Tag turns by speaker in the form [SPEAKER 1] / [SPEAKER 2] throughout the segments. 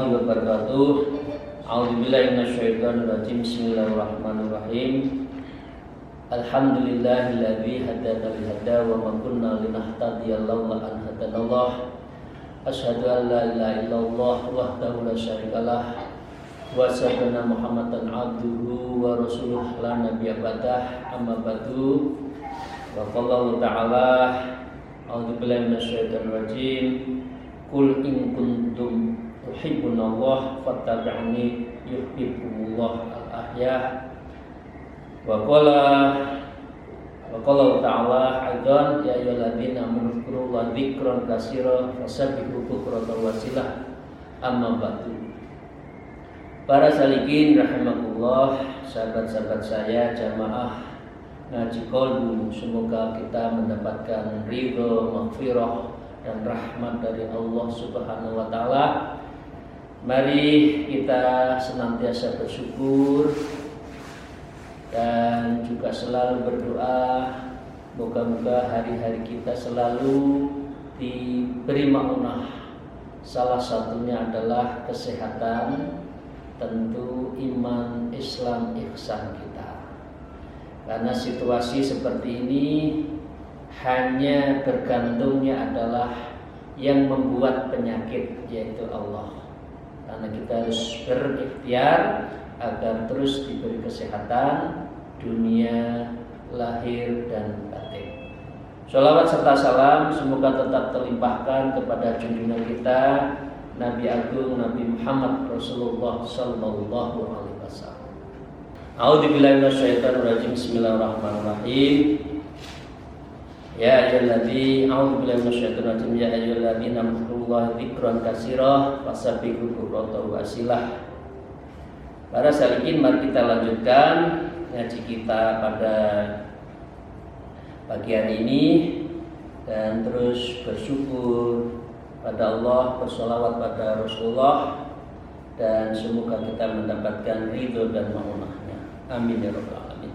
[SPEAKER 1] warahmatullahi wabarakatuh. A'udzubillahi minasyaitonir rajim. Bismillahirrahmanirrahim. Alhamdulillahilladzi hadana lil hada wa ma kunna linahtadiya laula an hadanallah. Asyhadu an la ilaha illallah wahdahu la syarikalah wa asyhadu anna Muhammadan abduhu wa rasuluhu la nabiyya ba'dah. Amma ba'du. Wa qala ta'ala a'udzubillahi minasyaitonir rajim. Qul in kuntum tuhibbunallah fattabi'uni yuhibbukumullah al-ahya. Wa qala ta'ala aidan ya ayyuhalladzina amanu dzkurullaha dzikran katsiran wasabbihu bukratan wasilah. Amma ba'du. Para salikin rahimakumullah, sahabat-sahabat saya jamaah ngaji qalbu, semoga kita mendapatkan ridho, maghfirah dan rahmat dari Allah Subhanahu wa taala. Mari kita senantiasa bersyukur dan juga selalu berdoa, moga-moga hari-hari kita selalu diberi maunah. Salah satunya adalah kesehatan, tentu iman, Islam, ihsan kita. Karena situasi seperti ini hanya bergantungnya adalah yang membuat penyakit, yaitu Allah. Karena kita harus berikhtiar agar terus diberi kesehatan dunia, lahir dan batin. Sholawat serta salam semoga tetap terlimpahkan kepada junjungan kita Nabi Agung Nabi Muhammad Rasulullah Sallallahu Alaihi Wasallam. A'udzubillahi minasyaitonir rajim. Bismillahirrahmanirrahim. Ya ayyuhalladzina a'udzubillahi minasyaitonir rajim. Ya ayyuhalladzina amanu dzikran katsiran wasabbihu bukratan wasilah. Para salikin, mari kita lanjutkan ngaji kita pada pagi hari ini dan terus bersyukur pada Allah, bersolawat pada Rasulullah, dan semoga kita mendapatkan ridho dan maunahnya. Amin ya rabbal alamin.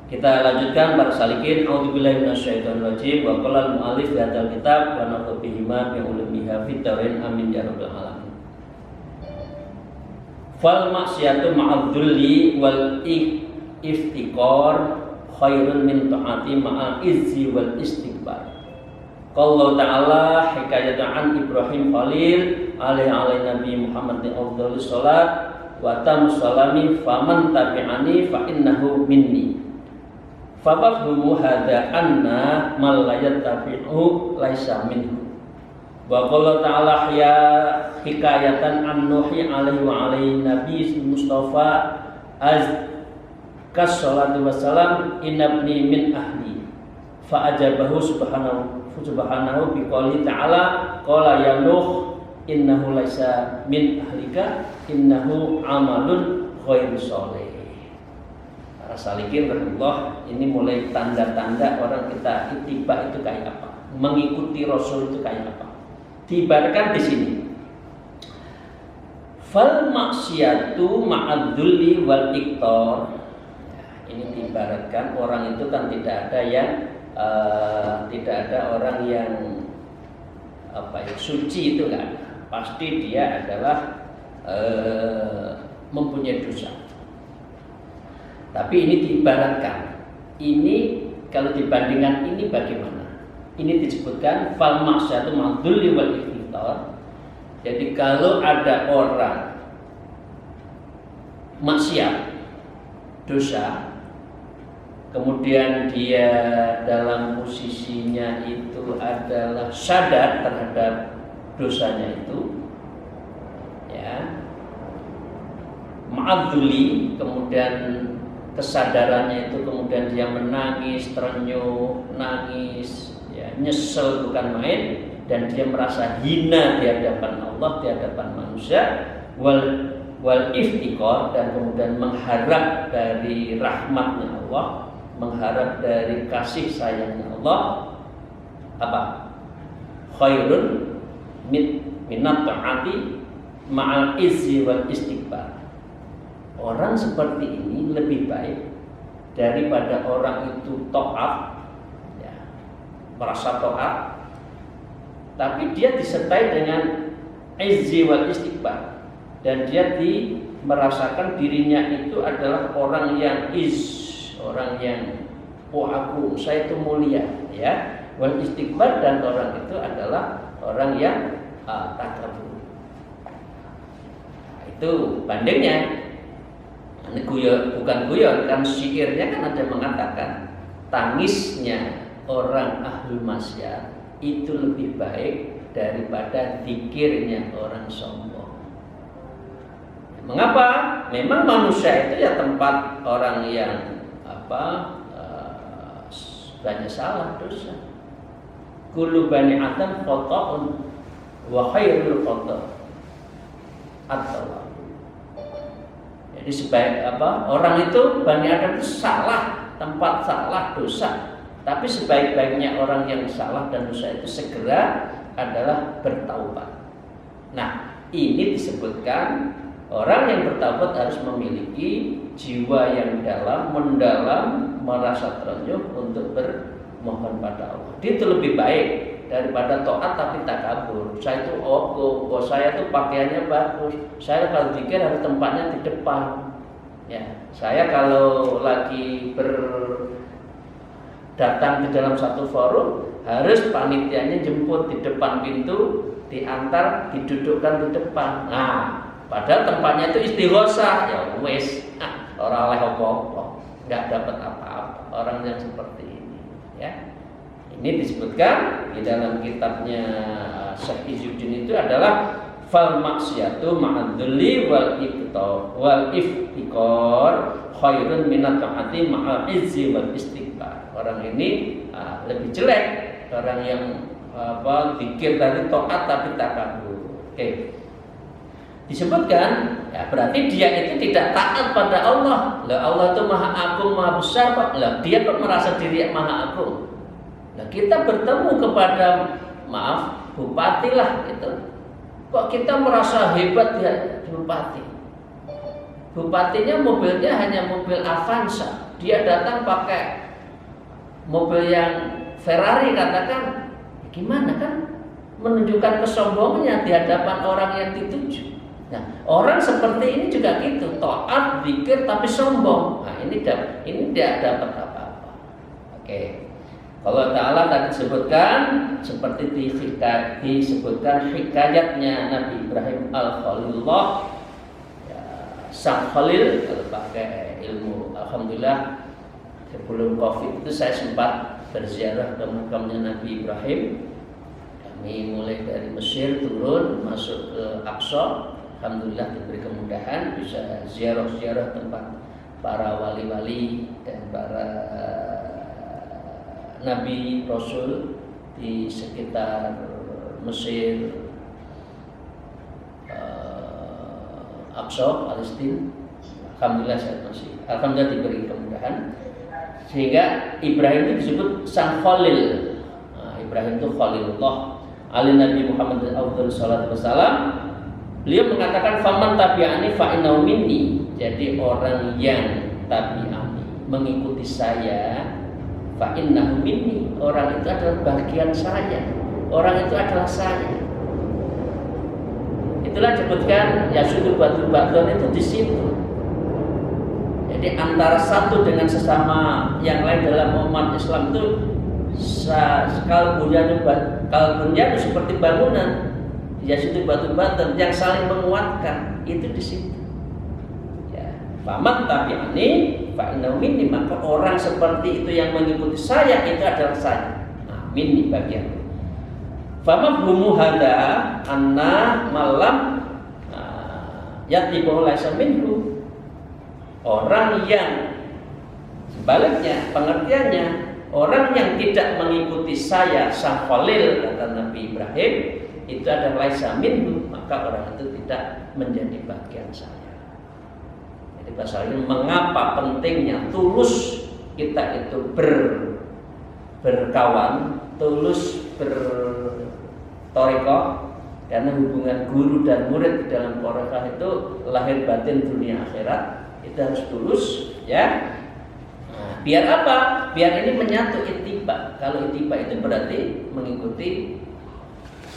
[SPEAKER 1] Kita lanjutkan para salikin. A'udzubillahi minasyaitonir rajim. Wa qala al-mu'allif fi hadzal kitab wa nafa'u bihi ma bi ulumiha fid dharain. Amin ya rabbal alamin. Fal maksiyatu ma'adzulli wal iftiqar khairun min ta'ati ma'al izzi wal istikbar. Qala ta'ala hikayatan an Ibrahim Khalil alaihi nabi Muhammad afdhalus salat wa tamus salami faman tabi'ani fa innahu minni. Fafahmu hadza anna mal la yattabi'u laisa minhu. Wa qala ta'ala ya hikayatan an Nuhi alaihi wa alaihi nabi Mustafa kas salatu wassalam inabni min ahli. Fa ajabahu subhanahu biqouli ta'ala qala ya Nuh innahu laisa min ahlika innahu amalun ghairu sholih. Para salikin rahimahullah, ini mulai tanda-tanda orang kita ittiba itu kayak apa, mengikuti Rasul itu kayak apa. Diibaratkan di sini. Fal maksiyatu ma'adzulli wal iktor. Ini diibaratkan orang itu kan tidak ada orang yang suci itu kan, pasti dia adalah mempunyai dosa. Tapi ini diibaratkan, ini kalau dibandingkan ini bagaimana? Ini disebutkan fal maksiyatu ma'dzulli wal iktor. Jadi kalau ada orang maksiat, dosa, kemudian dia dalam posisinya itu adalah sadar terhadap dosanya itu, ya, ma'adzuli, kemudian kesadarannya itu kemudian dia menangis, terenyuh, nangis, ya, nyesel bukan main, dan dia merasa hina di hadapan Allah, di hadapan manusia, wal iftiqar, dan kemudian mengharap dari rahmatnya Allah, mengharap dari kasih sayangnya Allah, apa? Khairun minat ta'ati ma'al izzi wal istikbar. Orang seperti ini lebih baik daripada orang itu taat, ya, merasa taat, tapi dia disertai dengan izzi wal istikbar, dan dia merasakan dirinya itu adalah orang yang orang yang aku, saya itu mulia, ya. Wal istikbar, dan orang itu adalah orang yang takabur. Itu bandingnya. Ini bukan guyon, kan syairnya kan ada mengatakan tangisnya orang ahlul maksiat itu lebih baik daripada zikirnya orang sombong. Mengapa? Memang manusia itu ya tempat orang yang banyak salah dosa. Kullu bani Adam khata'un wa khairul khata' at-tawwab. Jadi orang itu Bani Adam itu salah, tempat salah, dosa. Tapi sebaik-baiknya orang yang salah dan dosa itu segera adalah bertaubat. Nah, ini disebutkan orang yang bertaubat harus memiliki jiwa yang mendalam, merasa terenyuh untuk bermohon pada Allah. Itu lebih baik daripada taat tapi takabur. Saya itu saya tuh pakaiannya bagus. Saya kalau zikir harus tempatnya di depan. Ya, saya kalau lagi datang di dalam satu forum harus panitianya jemput di depan pintu, diantar, didudukkan di depan. Nah, padahal tempatnya itu istighosah, ya wes, orang oleh apa-apa, nggak dapat apa-apa. Orang yang seperti ini, ya. Ini disebutkan di dalam kitabnya Syekh Izzuddin itu adalah fal maksiatu ma'adzulli wal iftikor khairun minat ta'ati ma'al izzi wal istikbar. Orang ini lebih jelek, orang yang zikir tadi taat tapi takabur. Oke. Disebutkan, ya berarti dia itu tidak taat pada Allah. Lah Allah itu maha agung, maha besar, Pak. Lah dia kok merasa diri maha agung. Nah, kita bertemu kepada bupati lah gitu. Kok kita merasa hebat ya bupati? Bupatinya mobilnya hanya mobil Avanza. Dia datang pakai mobil yang Ferrari, katakan. Gimana kan? Menunjukkan kesombongannya di hadapan orang yang dituju. Nah, orang seperti ini juga gitu, taat, zikir tapi sombong. Nah, ini tidak dapat apa-apa. Oke. Allah Ta'ala tadi disebutkan seperti disebutkan hikayatnya Nabi Ibrahim Al-Khalilullah, ya, sang Khalil. Kalau pakai ilmu, alhamdulillah sebelum Covid itu saya sempat berziarah ke makamnya Nabi Ibrahim. Kami mulai dari Mesir turun masuk ke Aqsa. Alhamdulillah diberi kemudahan bisa ziarah-ziarah tempat para wali-wali dan para Nabi Rasul di sekitar Mesir, Aqsa, Palestina. Alhamdulillah diberi kemudahan sehingga Ibrahim itu disebut sang Khalil. Nah, Ibrahim itu Khalilullah. Ali Nabi Muhammad sallallahu alaihi wasallam, beliau mengatakan faman tabi'ani fa innahu minni. Jadi orang yang tabi'ani, mengikuti saya, fa innahu minni, orang itu adalah bagian saya. Orang itu adalah saya. Itulah disebutkan ya sudah batu-batuan itu di situ. Jadi antara satu dengan sesama yang lain dalam umat Islam itu kalbunya itu seperti bangunan. Ya sudah batu-batuan yang saling menguatkan itu di situ. Faman tabi'ani fa innahu minni, maka orang seperti itu yang mengikuti saya itu adalah saya. Nah, minni bagian. Famafhumu hada anna malam yatibu laisa minhu. Orang yang sebaliknya pengertiannya, orang yang tidak mengikuti saya sang Khalil, kata Nabi Ibrahim, itu adalah laisa minhu, maka orang itu tidak menjadi bagian saya. Bahasa ini mengapa pentingnya tulus kita itu berkawan, tulus bertorikoh, karena hubungan guru dan murid di dalam torikoh itu lahir batin dunia akhirat itu harus tulus, ya. Nah, biar apa? Biar ini menyatu ittiba. Kalau ittiba itu berarti mengikuti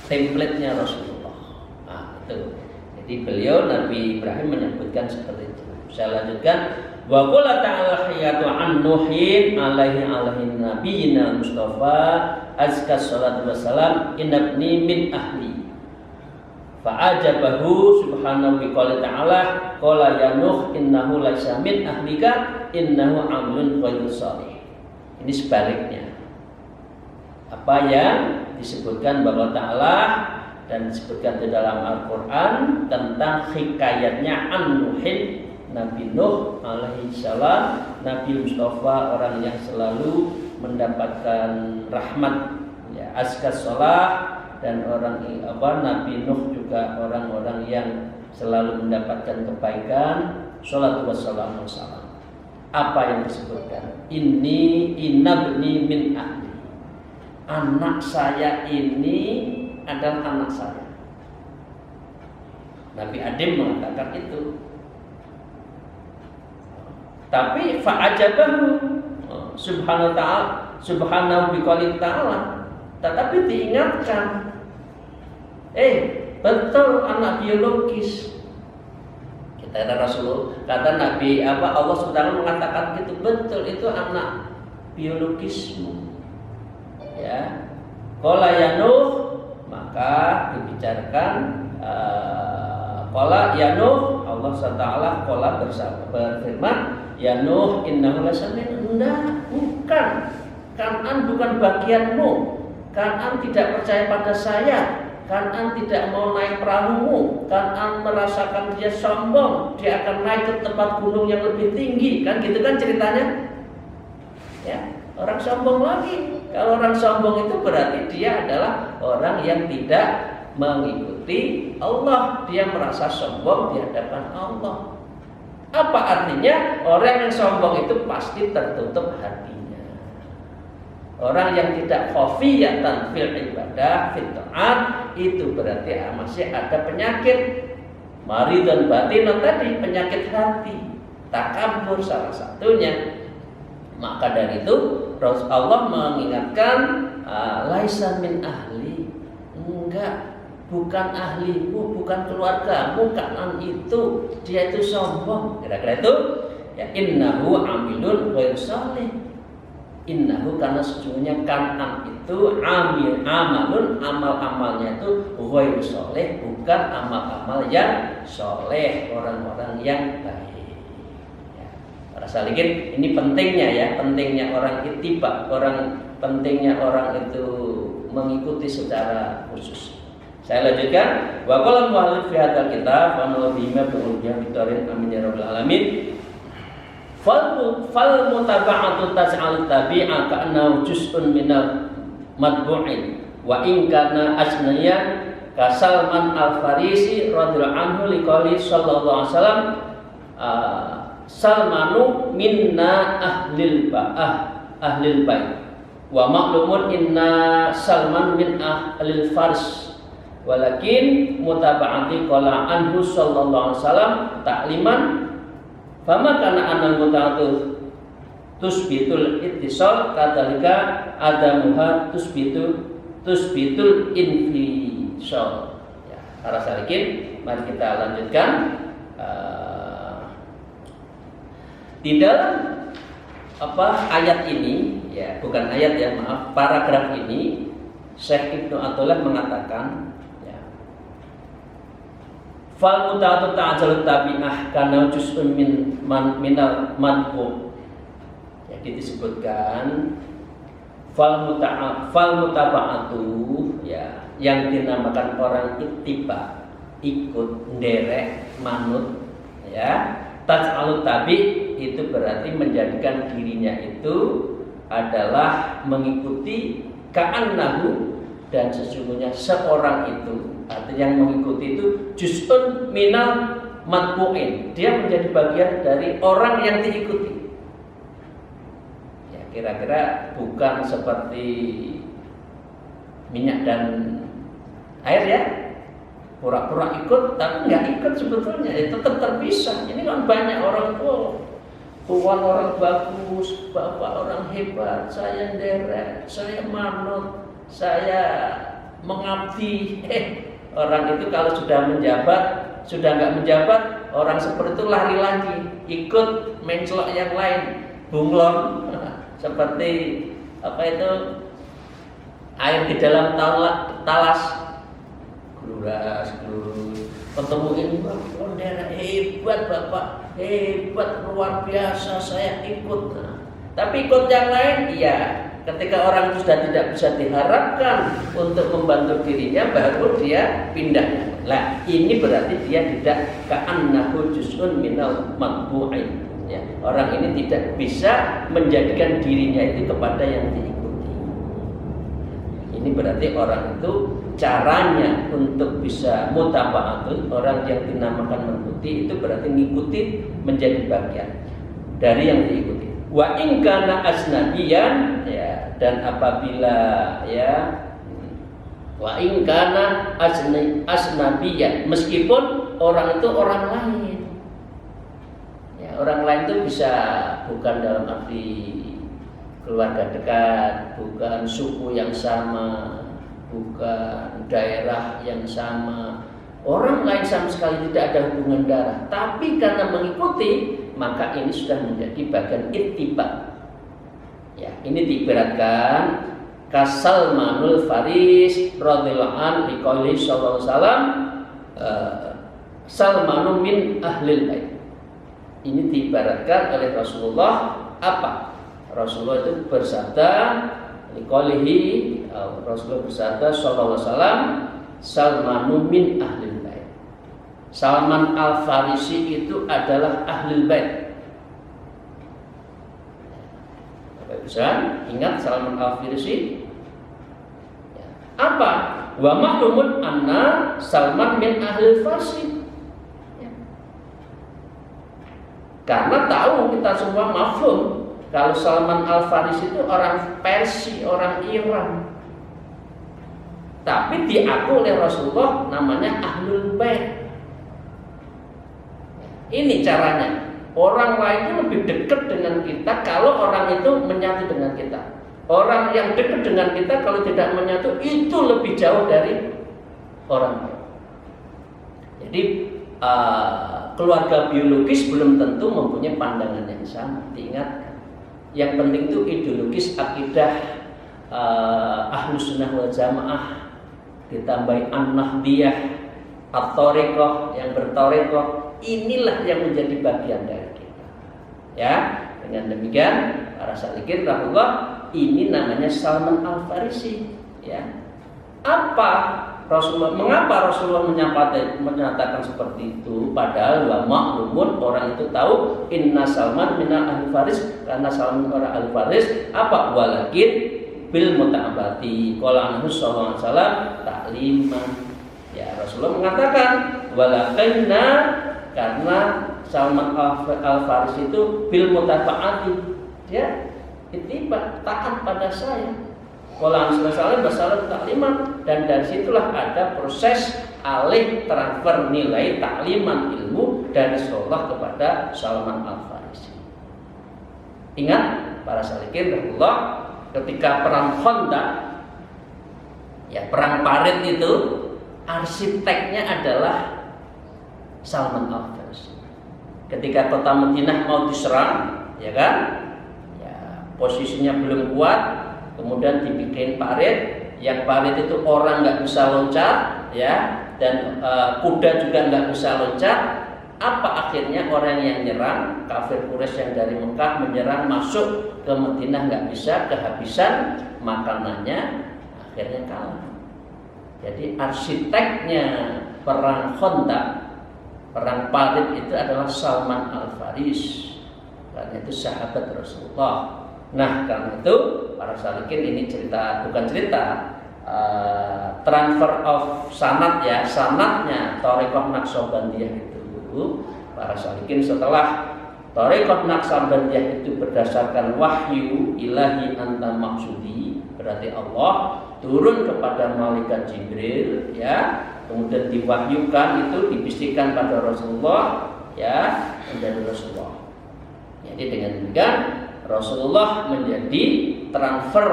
[SPEAKER 1] template-nya Rasulullah. Nah, itu. Jadi beliau Nabi Ibrahim menyebutkan seperti itu. Saya lanjutkan. Wa qala ta'ala hayatu an nuhin alaihi nabiyina Mustafa azka salatu wassalam innabni min ahli. Fa'ajabahu subhanahu bi qouli ta'ala qala ya nuh innahu laisa min ahlika innahu amalun ghairu shalih. Ini sebaliknya. Apa yang disebutkan bahwa Ta'ala dan disebutkan di dalam Al-Quran tentang hikayatnya An-Nuhin Nabi Nuh alaihi salam, Nabi Mustafa, orang yang selalu mendapatkan rahmat, ya, azkas sholah, dan orang Nabi Nuh juga orang-orang yang selalu mendapatkan kebaikan. Sholatu wassalamu wassalam. Apa yang disebutkan? Ini inabni min ahli. Anak saya ini adalah anak saya. Nabi Adam mengatakan itu. Tapi fa'ajabahu subhanahu biqouli ta'ala. Tetapi diingatkan, betul anak biologis. Kata Rasulullah, kata Nabi Allah sudah mengatakan gitu, betul itu anak biologismu. Ya, qala ya Nuh, maka dibicarakan qala ya Nuh, Allah Taala qala berfirman, ya Nuh innahu lasamin. Bukan. Kan'an bukan bagianmu. Kan'an tidak percaya pada saya. Kan'an tidak mau naik perahumu. Kan'an merasakan dia sombong, dia akan naik ke tempat gunung yang lebih tinggi. Kan gitu kan ceritanya? Ya, orang sombong lagi. Kalau orang sombong itu berarti dia adalah orang yang tidak mengikuti Allah. Dia merasa sombong di hadapan Allah. Apa artinya? Orang yang sombong itu pasti tertutup hatinya. Orang yang tidak khafiyatan fil ibadah, fil ta'at, itu berarti masih ada penyakit maridun batin tadi, penyakit hati, takabur salah satunya. Maka dari itu Allah mengingatkan laisa min ahli. Enggak, bukan ahlimu, bukan keluargamu. Kanan itu dia itu sombong. Kira-kira itu ya, innahu amilun ghairu shalih. Innahu, karena sesungguhnya Kanan itu amalun, amal-amalnya itu ghairu shalih, bukan amal-amal yang sholeh, orang-orang yang baik. Ya, para salikin, ini pentingnya ya, pentingnya orang ittiba, pentingnya orang itu mengikuti secara khusus. Saya lanjutkan. Wa qala mu'allif fi hadzal kitab wa nabiyina bi uliyah bitarin amin ya rabbal alamin. Fal mutaba'atu tas'al tabi'a ka'annahu juz'un minal madbu'in wa in kana asniyan ka Salman Al-Farisi radhiyallahu anhu liqali sallallahu alaihi wasallam Salmanu minna ahlil bait wa ma'lumun inna Salman min ahlil Fars walakin mutaba'ati qala anhu sallallahu alaihi wasallam ta'liman fama kana anal muta'atu tusbitul ittisal kadzalika adamuha tusbitul infisal. Ya, para salikin, mari kita lanjutkan. Di dalam ayat ini, ya bukan ayat ya, maaf, paragraf ini Syekh Ibnu Athaillah mengatakan, ya, fal muta'atu ta'jalu tabi'ah kana juz'un minal madbu. Jadi disebutkan fal mutaba'atu, ya, yang dinamakan orang ittiba, ikut, nderek, manut, ya. Taj'alu tabi itu berarti menjadikan dirinya itu adalah mengikuti ka'annahu, dan sesungguhnya seorang itu, artinya yang mengikuti itu juz'un minal matbu'in, dia menjadi bagian dari orang yang diikuti. Ya, kira-kira bukan seperti minyak dan air ya, pura-pura ikut tapi nggak ikut sebetulnya, itu tetap terpisah. Ini kan banyak orang tuan orang bagus, bapak orang hebat, saya nderek, saya manut, saya mengabdi. orang itu kalau sudah menjabat, sudah nggak menjabat, orang seperti itu lari lagi, ikut mencelok yang lain, bunglon, seperti apa itu air di dalam talas, geluras, ketemu ini bendera hebat bapak, hebat luar biasa, saya ikut. Tapi ikut yang lain, iya. Ketika orang itu sudah tidak bisa diharapkan untuk membantu dirinya, baru dia pindah. Lah, ini berarti dia tidak ka'annahu juz'un minal matbu'in. Ya, orang ini tidak bisa menjadikan dirinya itu kepada yang diikuti. Ini berarti orang itu caranya untuk bisa mutaba'atun, orang yang dinamakan mengikuti itu berarti ngikuti menjadi bagian dari yang diikuti. Wa in kana asnabiyan, ya, dan apabila ya wa in kana asnabiyan, meskipun orang itu orang lain, ya, orang lain itu bisa bukan dalam arti keluarga dekat, bukan suku yang sama, bukan daerah yang sama, orang lain sama sekali tidak ada hubungan darah, tapi karena mengikuti, maka ini sudah menjadi bagian ittiba. Ya, ini diibaratkan kasalmanul faris radhiyallahu anhu biqauli sallallahu alaihi wasallam salmanu min ahlil bait. Ini diibaratkan oleh Rasulullah apa? Rasulullah itu bersabda liqaulihi, Rasulullah bersabda sallallahu alaihi wasallam salmanu min ahlil bait. Salman Al-Farisi itu adalah ahlul bait. Bapak bisa ingat Salman Al-Farisi? Ya. Apa? Wa ma'lumun anna Salman min ahlul Farsi. Ya. Karena tahu kita semua mafhum kalau Salman Al-Farisi itu orang Persia, orang Iran. Tapi diaku oleh Rasulullah namanya ahlul bait. Ini caranya. Orang lain itu lebih dekat dengan kita kalau orang itu menyatu dengan kita. Orang yang dekat dengan kita kalau tidak menyatu itu lebih jauh dari orang lain. Jadi keluarga biologis belum tentu mempunyai pandangan yang sama. Diingatkan. Yang penting itu ideologis akidah Ahlus Sunnah wal Jamaah, ditambahi an-Nahdiyah, at-Thariqah, yang berthariqah. Inilah yang menjadi bagian dari kita. Ya, dengan demikian para salikin rahullah, ini namanya Salman Al-Farisi. Ya, apa Rasulullah? Mengapa Rasulullah menyatakan seperti itu? Padahal wa ma'lumun, orang itu tahu inna Salman minal ahli Faris, karena Salman orang ahli Faris. Apa? Walakin bil muta'abati qala anhu sallallahu alaihi wasallam ta'liman. Ya, Rasulullah mengatakan walakinna, karena Salman Al-Faris itu bil mutafaati, ya, ittiba, taat pada saya. Qala sallallahu alaihi takliman, dan dari situlah ada proses alih transfer nilai takliman ilmu dari Rasulullah kepada Salman Al-Farisi. Ingat para salikin rahimahullah, ketika perang Khandaq, ya, perang Parit itu arsiteknya adalah Salman Al-Farisi. Ketika kota Madinah mau diserang, ya kan, ya, posisinya belum kuat, kemudian dibikin parit. Yang parit itu orang nggak bisa loncat, ya, dan kuda juga nggak bisa loncat. Apa akhirnya orang yang nyerang, kafir Quraisy yang dari Mekah menyerang masuk ke Madinah nggak bisa, kehabisan makanannya, akhirnya kalah. Jadi arsiteknya perang Khandaq, perang Parit itu adalah Salman Al-Faris, karena itu sahabat Rasulullah. Nah, karena itu para salikin ini cerita, bukan cerita, transfer of sanad, ya, sanadnya Thariqah Naqsabandiyah itu. Para salikin setelah Thariqah Naqsabandiyah itu berdasarkan wahyu ilahi anta maksudi, berarti Allah turun kepada malaikat Jibril, ya, kemudian diwahyukan, itu dibisikkan pada Rasulullah, ya, menjadi Rasulullah. Jadi dengan demikian Rasulullah menjadi transfer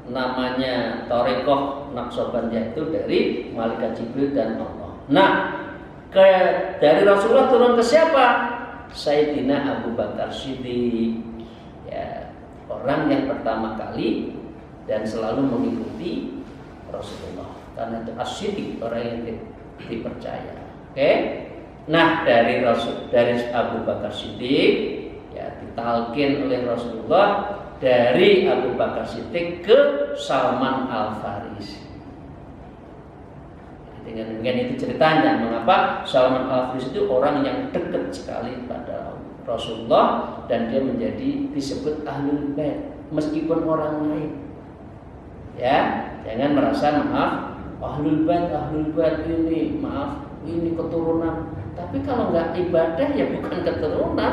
[SPEAKER 1] namanya Thariqah Naqsabandiyah itu dari malaikat Jibril dan Allah. Nah, dari Rasulullah turun ke siapa? Sayyidina Abu Bakar Siddiq. Ya, orang yang pertama kali dan selalu mengikuti Rasulullah. Karena itu as-siddiq, orang yang dipercaya. Oke? Nah, dari Abu Bakar Siddiq ya ditalkin oleh Rasulullah, dari Abu Bakar Siddiq ke Salman Al-Farisi. Dengan demikian itu ceritanya mengapa Salman Al-Farisi itu orang yang dekat sekali pada Rasulullah dan dia menjadi disebut Ahlul Bait meskipun orang lain. Ya, jangan merasa Ahlul Bait ini ini keturunan. Tapi kalau nggak ibadah ya bukan keturunan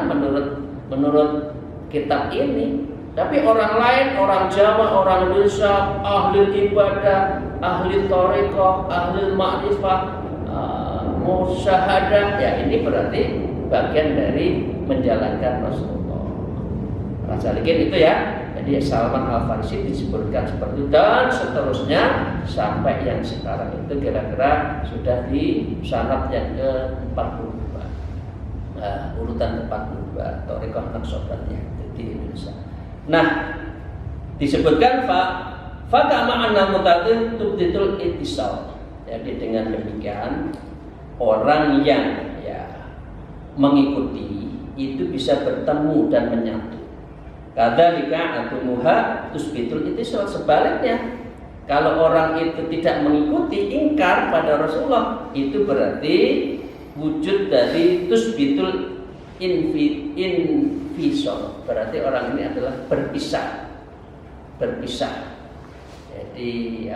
[SPEAKER 1] menurut kitab ini. Tapi orang lain, orang Jawa, orang Indonesia, ahli ibadah, ahli thariqah, ahli ma'rifah, musyahadah, ya ini berarti bagian dari menjalankan Rasulullah. Rasalikin itu ya. Jadi Salman Al-Farisi disebutkan seperti itu dan seterusnya sampai yang sekarang itu kira-kira sudah di sanad yang ke-42. Urutan ke-42 Thariqah Naqsabandiyah di Indonesia. Nah, disebutkan fa kama anna mutatil tubditul ittisal. Jadi dengan demikian orang yang mengikuti itu bisa bertemu dan menyatu. Kadzalika atumuha tusbitul ittisal. Sebaliknya, kalau orang itu tidak mengikuti, ingkar pada Rasulullah, itu berarti wujud dari tusbitul infisal. Berarti orang ini adalah berpisah. Jadi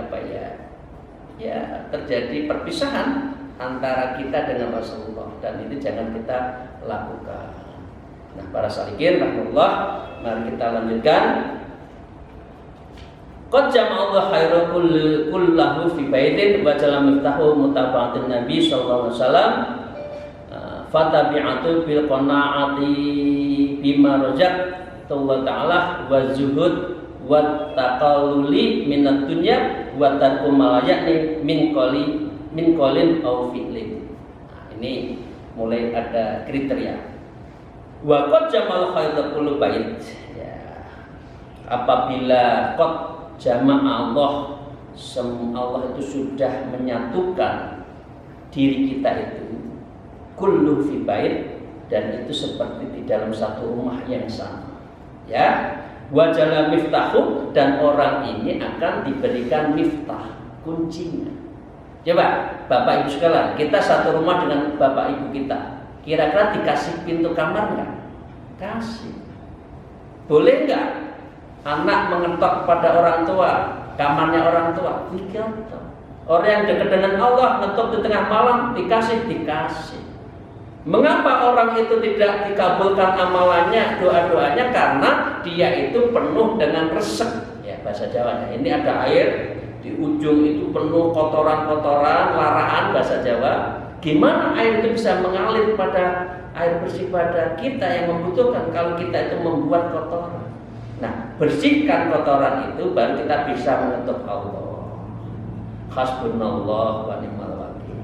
[SPEAKER 1] ya terjadi perpisahan antara kita dengan Rasulullah dan itu jangan kita lakukan. Nah, para salikin rahmatullah, mari kita lanjutkan. Qad jama'allahu khairan kullahu fi baitin wa jala miftahu mutaba'atin Nabi sallallahu alaihi wasallam. Fatabi'atu bil qanaati bima raja'allahu ta'ala wa zuhud wa taqalluli minad dunya wa tarku malayani min qolin aw fi'lin. Ini mulai ada kriteria. Wa qad jamal khairu kullu bait. Ya. Apabila qad jama'a Allah itu sudah menyatukan diri kita itu kullu fi bait, dan itu seperti di dalam satu rumah yang sama. Ya. Wa jala miftahu, dan orang ini akan diberikan miftah, kuncinya. Coba Bapak Ibu sekalian, kita satu rumah dengan Bapak Ibu kita. Kira-kira dikasih pintu kamar nggak? Kasih. Boleh nggak anak mengetok pada orang tua, kamarnya orang tua? Diketok. Orang yang dekat dengan Allah ngetok di tengah malam, dikasih. Mengapa orang itu tidak dikabulkan amalannya, doa-doanya? Karena dia itu penuh dengan resek. Ya, bahasa Jawanya. Ini ada air di ujung itu penuh kotoran-kotoran, laraan bahasa Jawa. Gimana air itu bisa mengalir pada air bersih pada kita yang membutuhkan kalau kita itu membuat kotoran? Nah, bersihkan kotoran itu baru kita bisa mengetuk Allah. Hasbunallah wa ni'mal wakil.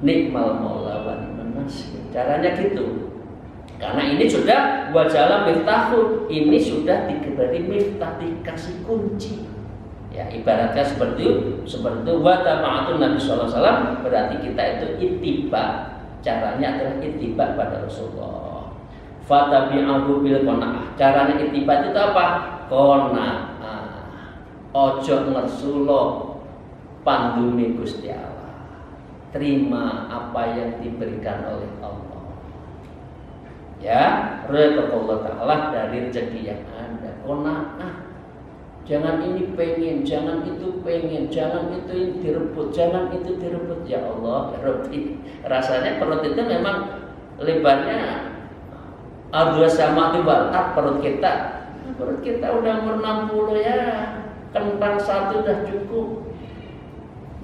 [SPEAKER 1] Nikmal maula wa ni'man nasir. Caranya gitu. Karena ini sudah wajala miftahu, ini sudah diberi miftah, dikasih kunci. Ya, ibaratnya seperti itu wa tama'atun Nabi sallallahu alaihi wasallam, berarti kita itu ittiba. Caranya adalah ittiba pada Rasulullah. Fatabi'ahu bil qanaah. Caranya ittiba itu apa? Qanaah. Ojo ngersulo pandumi Gusti Allah. Terima apa yang diberikan oleh Allah. Ya, ridha Allah dari rezeki yang ada. Qanaah. Jangan ini pengen, jangan itu pengen, jangan itu direbut, jangan itu direbut. Ya Allah, ya Rabbi. Rasanya perut itu memang lebarnya adua sama tiba perut kita. Perut kita udah umur 60 ya, kentang satu udah cukup.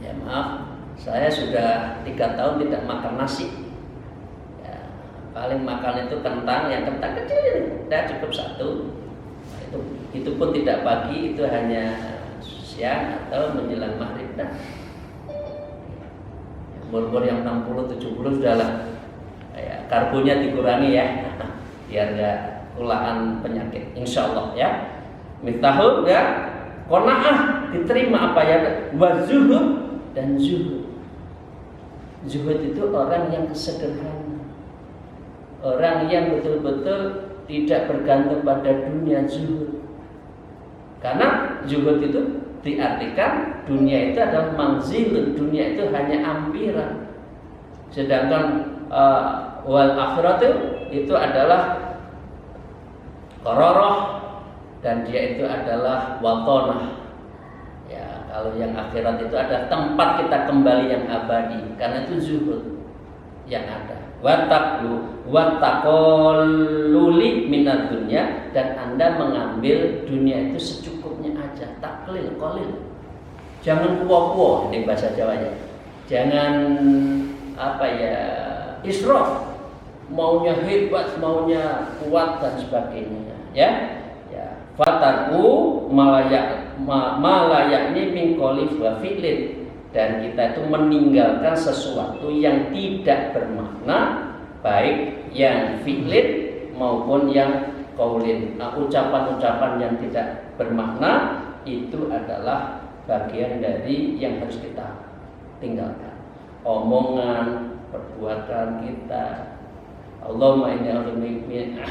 [SPEAKER 1] Ya maaf, saya sudah 3 tahun tidak makan nasi. Ya, paling makan itu kentang, yang kentang kecil ini, udah cukup satu. Itu pun tidak pagi, itu hanya siang atau menjelang maghrib. Nah, umur yang 60-70 sudahlah ya, karbonya dikurangi ya, biar nggak kulaan penyakit, insya Allah ya. Miftahul ya, qanaah, diterima apa ya, wa zuhud dan zuhud. Zuhud itu orang yang sederhana, orang yang betul-betul tidak bergantung pada dunia. Zuhud, karena zuhud itu diartikan dunia itu adalah manzilun, dunia itu hanya ampiran, sedangkan wal akhirat itu adalah qararah, dan dia itu adalah watonah. Ya, kalau yang akhirat itu adalah tempat kita kembali yang abadi, karena itu zuhud yang ada. Wattaqalluli minad dunya, dan Anda mengambil dunia itu secukupnya aja, taklil, qalil. Jangan kuwo-kuwo, ini bahasa Jawanya. Jangan apa ya, israf, maunya hebat, maunya kuat dan sebagainya, ya. Ya, fataku malayakni min qawli wa fi'lin. Dan kita itu meninggalkan sesuatu yang tidak bermakna, baik yang fi'lin maupun yang qaulin. Nah, ucapan-ucapan yang tidak bermakna itu adalah bagian dari yang harus kita tinggalkan. Omongan, perbuatan kita. Allahumma inni a'udzubika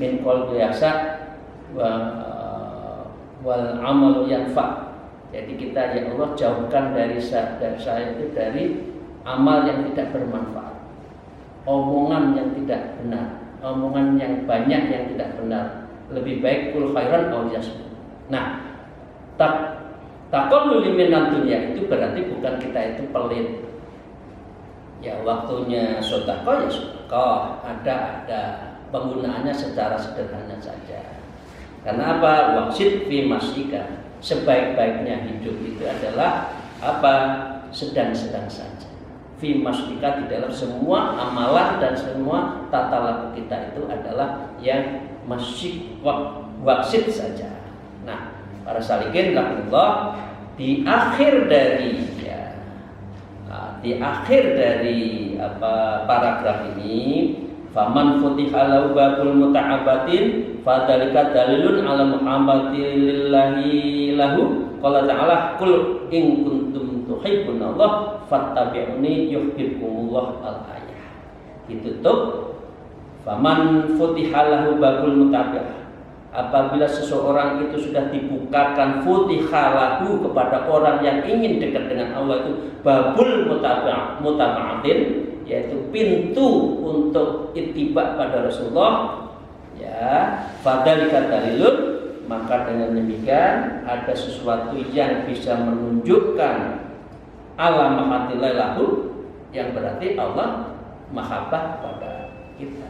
[SPEAKER 1] min qalbi yasa wal amalu yanfa'. Jadi kita, ya Allah, jauhkan dari saya itu dari amal yang tidak bermanfaat, omongan yang tidak benar, omongan yang banyak yang tidak benar. Lebih baik kul khairan aw yasmut. Nah, taqallul minad dunya itu berarti bukan kita itu pelit. Ya, waktunya sedekah ya sedekah, ada penggunaannya secara sederhana saja. Karena apa? Waqsid fi masyika. Sebaik-baiknya hidup itu adalah apa? Sedang-sedang saja. Fi masyika, di dalam semua amalan dan semua tata laku kita itu adalah yang masyik, waqsid saja. Nah, para salikin rahimahullah, di akhir dari paragraf ini, faman futiha lahu babul muta'abbatin fadzalika dalilun ala muhammadillahi lahu. Qala ta'ala qul in kuntum tuhibbunallah fattabi'uni yuhibbukumullah al-ayah. Ditutup faman futiha lahu babul muta'abbah. Apabila seseorang itu sudah dibukakan futiha lahu, kepada orang yang ingin dekat dengan Allah itu babul mutaba'atin, yaitu pintu untuk ittiba pada Rasulullah, ya, fadzalika dalilun, maka dengan demikian ada sesuatu yang bisa menunjukkan ala mahabbatillah lahu, yang berarti Allah mahabbah kepada kita,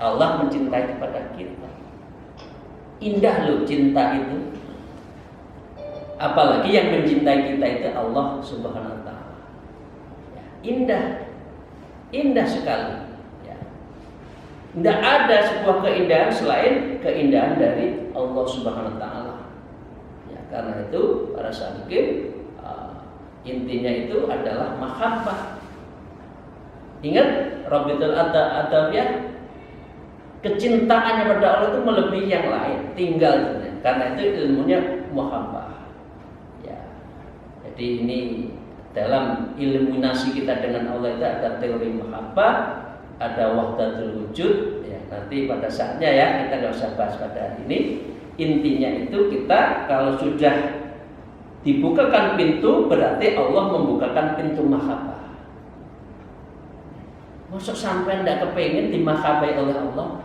[SPEAKER 1] Allah mencintai kepada kita. Indah loh cinta itu, apalagi yang mencintai kita itu Allah Subhanahu wa ta'ala. Indah sekali, ya. Tidak ada sebuah keindahan selain keindahan dari Allah Subhanahu wa ta'ala, ya. Karena itu para salikin, intinya itu adalah mahabbah. Ingat Rabbitul Adabiyah, kecintaannya pada Allah itu melebihi yang lain, tinggal karena itu ilmunya mahabbah, ya. Jadi ini dalam ilmuminasi kita dengan Allah itu ada teori mahabbah, ada wahdatul wujud, ya. Nanti pada saatnya ya, kita nggak usah bahas pada hari ini. Intinya itu kita kalau sudah dibukakan pintu, berarti Allah membukakan pintu mahabbah. Masuk sampai tidak kepingin dimahabbai oleh Allah.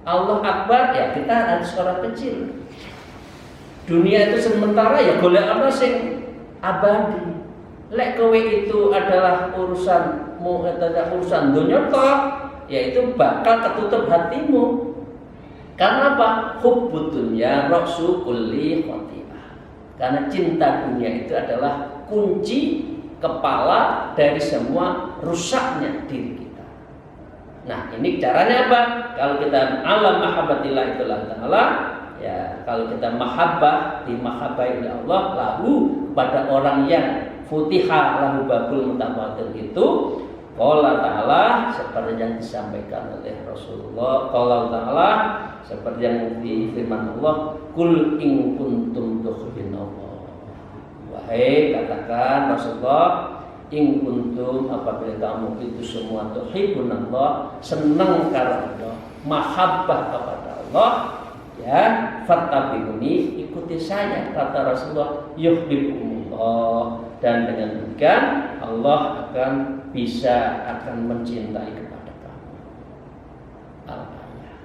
[SPEAKER 1] Allah Akbar, ya kita harus orang kecil. Dunia itu sementara, ya golek apa sing abadi. Lek kowe itu adalah urusan dunia toh, yaitu bakal ketutup hatimu. Karena apa? Hubbud dunya ra'su kulli khati'ah. Karena cinta dunia itu adalah kunci kepala dari semua rusaknya diri kita. Nah, ini caranya apa? Kalau kita alam mahabbatillah itulah ta'ala, ya kalau kita mahabbah oleh Allah lahu pada orang yang futiha lahu babul mutawatir itu qala ta'ala seperti yang disampaikan oleh Rasulullah, qala ta'ala seperti yang difirman Allah, kul in kuntum tuhibbunallah. Wahai katakan Rasulullah, in kuntum apabila kamu itu semua tuhibbunallah, senang karena Allah, mahabbah kepada Allah, ya fattabi'uni, ikuti saya kata Rasulullah, yuhibbukumullah, dan dengan demikian Allah akan mencintai kepada kamu. Al-ayah.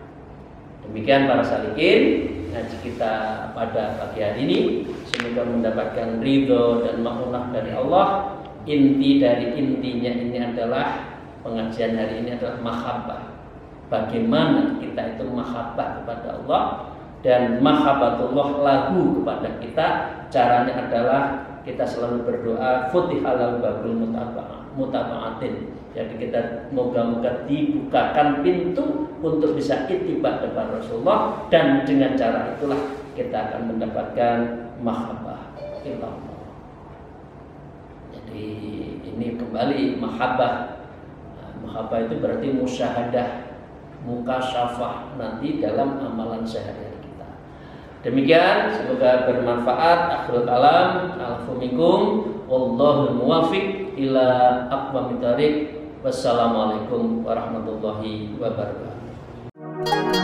[SPEAKER 1] Demikian para salikin ngaji kita pada pagi hari ini, semoga mendapatkan ridho dan maghfirah dari Allah. Intinya ini adalah pengajian hari ini adalah mahabbah. Bagaimana kita itu mahabbah kepada Allah dan mahabbatullah lahu kepada kita. Caranya adalah kita selalu berdoa futihal babul mutaba'atin. Jadi kita moga-moga dibukakan pintu untuk bisa ittiba kepada Rasulullah, dan dengan cara itulah kita akan mendapatkan mahabbah ilallah. Jadi ini kembali mahabbah. Mahabbah itu berarti musyahadah, mukasyafah nanti dalam amalan sehari-hari kita. Demikian, semoga bermanfaat. Akhirul kalam, alfu minkum, wallahul muwafiq ila aqwamit thariq. Wassalamualaikum warahmatullahi wabarakatuh.